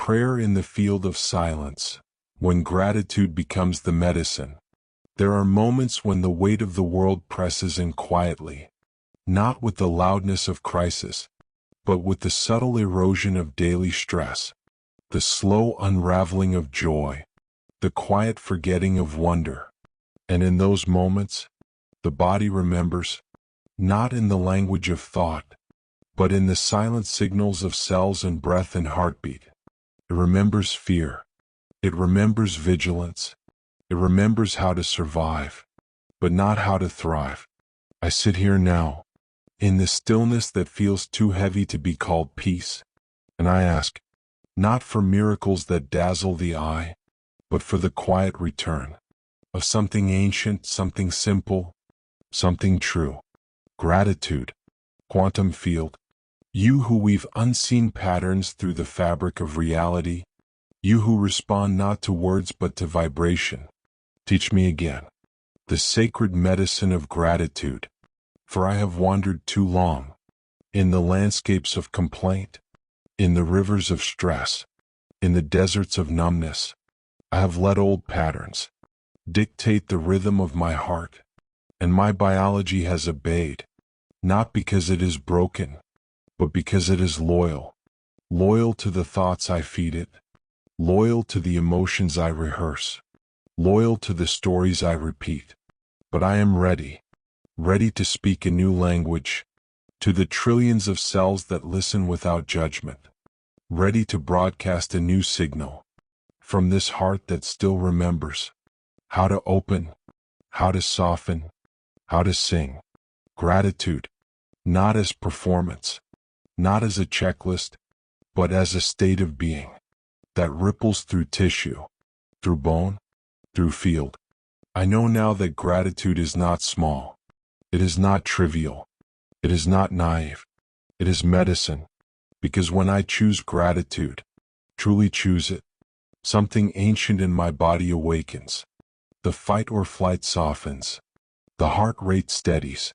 prayer in the field of silence, when gratitude becomes the medicine. There are moments when the weight of the world presses in quietly, not with the loudness of crisis, but with the subtle erosion of daily stress, the slow unraveling of joy, the quiet forgetting of wonder. And in those moments, the body remembers, not in the language of thought, but in the silent signals of cells and breath and heartbeat. It remembers fear. It remembers vigilance. It remembers how to survive, but not how to thrive. I sit here now, in the stillness that feels too heavy to be called peace, and I ask, not for miracles that dazzle the eye, but for the quiet return of something ancient, something simple, something true. Gratitude, quantum field, you who weave unseen patterns through the fabric of reality, you who respond not to words but to vibration, teach me again the sacred medicine of gratitude, for I have wandered too long in the landscapes of complaint, in the rivers of stress, in the deserts of numbness. I have let old patterns dictate the rhythm of my heart, and my biology has obeyed, not because it is broken, but because it is loyal, loyal to the thoughts I feed it, loyal to the emotions I rehearse, loyal to the stories I repeat. But I am ready, ready to speak a new language, to the trillions of cells that listen without judgment, ready to broadcast a new signal, from this heart that still remembers, how to open, how to soften, how to sing. Gratitude, not as performance, not as a checklist, but as a state of being that ripples through tissue, through bone, through field. I know now that gratitude is not small. It is not trivial. It is not naive. It is medicine, because when I choose gratitude, truly choose it, something ancient in my body awakens. The fight or flight softens. The heart rate steadies.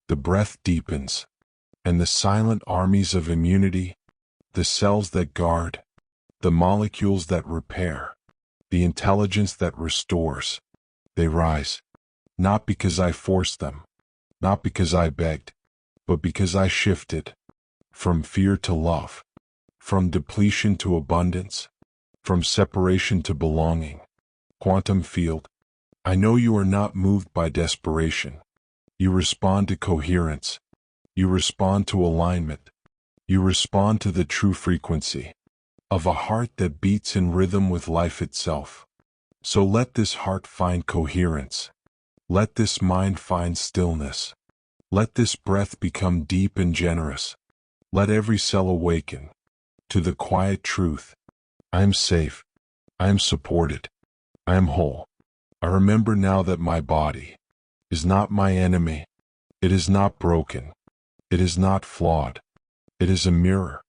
The breath deepens. And the silent armies of immunity, the cells that guard, the molecules that repair, the intelligence that restores, they rise, not because I forced them, not because I begged, but because I shifted from fear to love, from depletion to abundance, from separation to belonging. Quantum field, I know you are not moved by desperation. You respond to coherence. You respond to alignment. You respond to the true frequency of a heart that beats in rhythm with life itself. So let this heart find coherence. Let this mind find stillness. Let this breath become deep and generous. Let every cell awaken to the quiet truth. I am safe. I am supported. I am whole. I remember now that my body is not my enemy. It is not broken. It is not flawed. It is a mirror,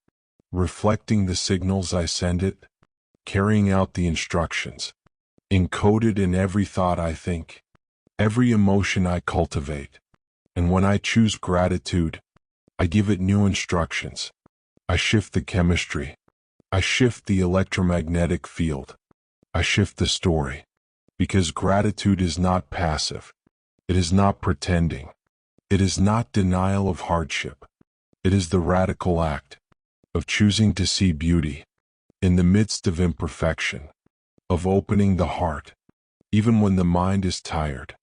reflecting the signals I send it, carrying out the instructions, encoded in every thought I think, every emotion I cultivate. And when I choose gratitude, I give it new instructions. I shift the chemistry. I shift the electromagnetic field. I shift the story. Because gratitude is not passive. It is not pretending. It is not denial of hardship. It is the radical act of choosing to see beauty in the midst of imperfection, of opening the heart, even when the mind is tired,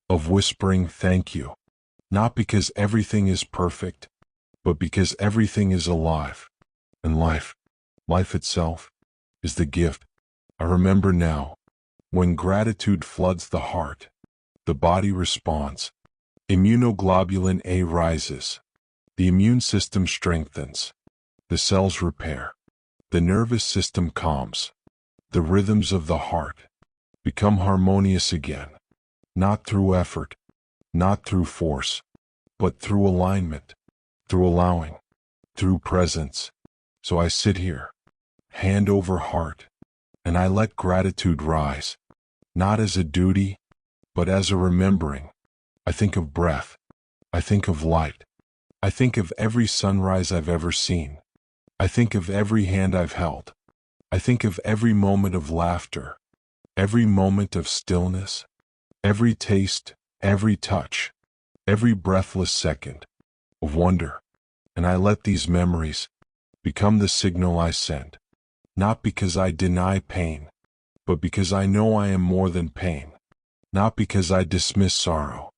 of whispering thank you, not because everything is perfect, but because everything is alive, and life itself, is the gift. I remember now, when gratitude floods the heart, the body responds. Immunoglobulin A rises. The immune system strengthens. The cells repair. The nervous system calms. The rhythms of the heart become harmonious again, not through effort, not through force, but through alignment, through allowing, through presence. So I sit here, hand over heart, and I let gratitude rise, not as a duty, but as a remembering. I think of breath. I think of light. I think of every sunrise I've ever seen. I think of every hand I've held, I think of every moment of laughter, every moment of stillness, every taste, every touch, every breathless second of wonder, and I let these memories become the signal I send, not because I deny pain, but because I know I am more than pain, not because I dismiss sorrow,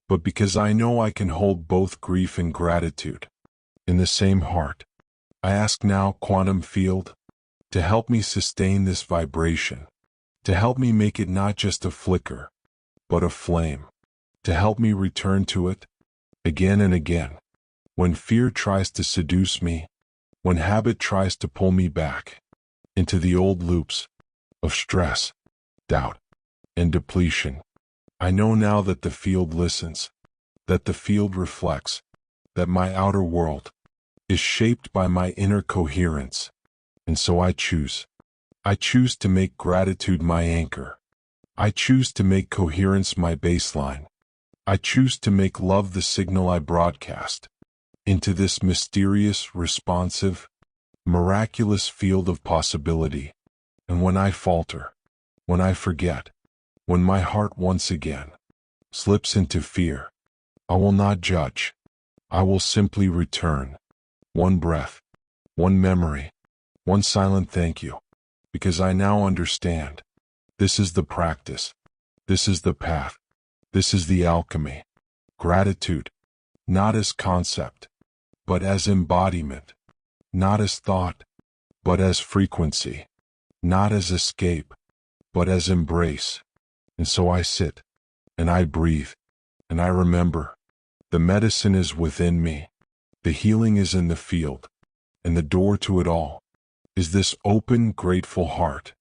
but because I know I can hold both grief and gratitude in the same heart. I ask now, quantum field, to help me sustain this vibration, to help me make it not just a flicker, but a flame, to help me return to it again and again, when fear tries to seduce me, when habit tries to pull me back into the old loops of stress, doubt, and depletion. I know now that the field listens, that the field reflects, that my outer world is shaped by my inner coherence, and so I choose. I choose to make gratitude my anchor. I choose to make coherence my baseline. I choose to make love the signal I broadcast into this mysterious, responsive, miraculous field of possibility. And when I falter, when I forget, when my heart once again slips into fear, I will not judge. I will simply return. One breath, one memory, one silent thank you, because I now understand. This is the practice. This is the path. This is the alchemy. Gratitude, not as concept, but as embodiment, not as thought, but as frequency, not as escape, but as embrace. And so I sit, and I breathe, and I remember, the medicine is within me, the healing is in the field, and the door to it all is this open, grateful heart.